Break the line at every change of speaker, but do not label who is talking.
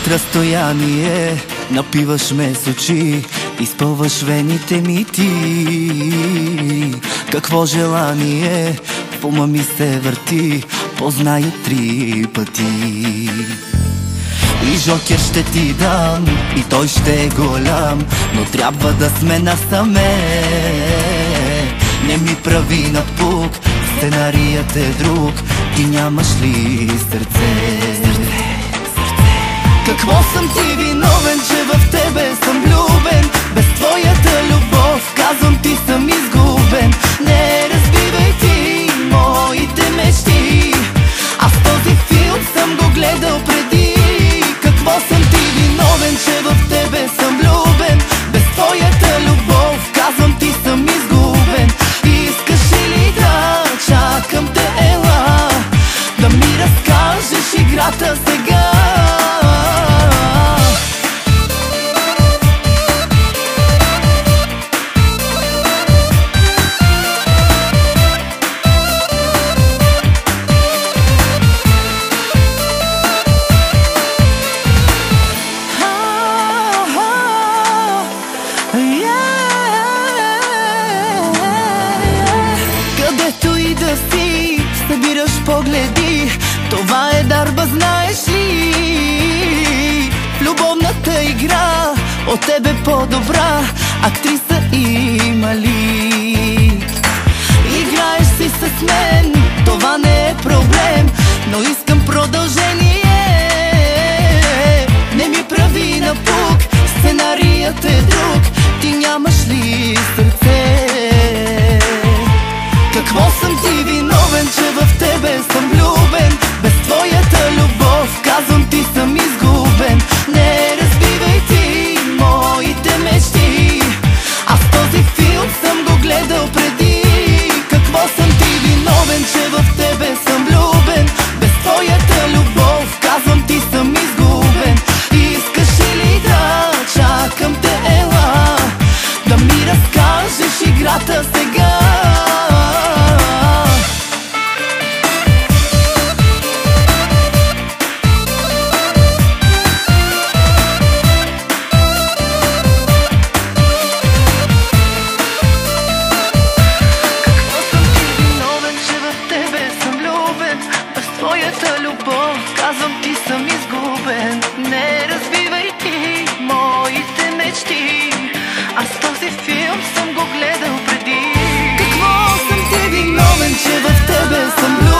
От разстояние напиваш ме с очи, изпълваш вените ми ти. Какво желание в ума ми се върти, позная 3 пъти. И жокер ще ти дам, и той ще е голям, но трябва да сме насаме. Не ми прави напук, сценарият е друг, ти нямаш ли сърце? Какво съм ти виновен, че в тебе съм влюбен? Без твоята любов, казвам ти съм изгубен. Не разбивай ти моите мечти, аз този филм съм го гледал преди. Какво съм ти виновен, че в тебе съм влюбен? Без твоята любов, казвам ти съм изгубен. Искаш ли да чакам те, ела, да ми разкажеш играта сега? Събираш погледи, това е дарба, знаеш ли? В любовната игра от тебе по-добра актриса има ли? Играеш си с мен, това не е проблем, но искам продължение. Не ми прави напук, сценарият е друг, ти нямаш ли сърце? Какво съм ти виновен, че в тебе съм влюбен? Без твоята любов, казвам ти съм изгубен. Не разбивай ти моите мечти, аз този филм съм го гледал преди. Какво съм ти виновен, че в тебе съм влюбен? Без твоята любов, казвам ти съм изгубен. Искаш ли да чакам те, ела, да ми разкажеш играта сега? Твоята любов, казвам ти съм изгубен. Не разбивай ти моите мечти, аз този филм съм го гледал преди. Какво съм ти виновен, че в тебе съм влюбен?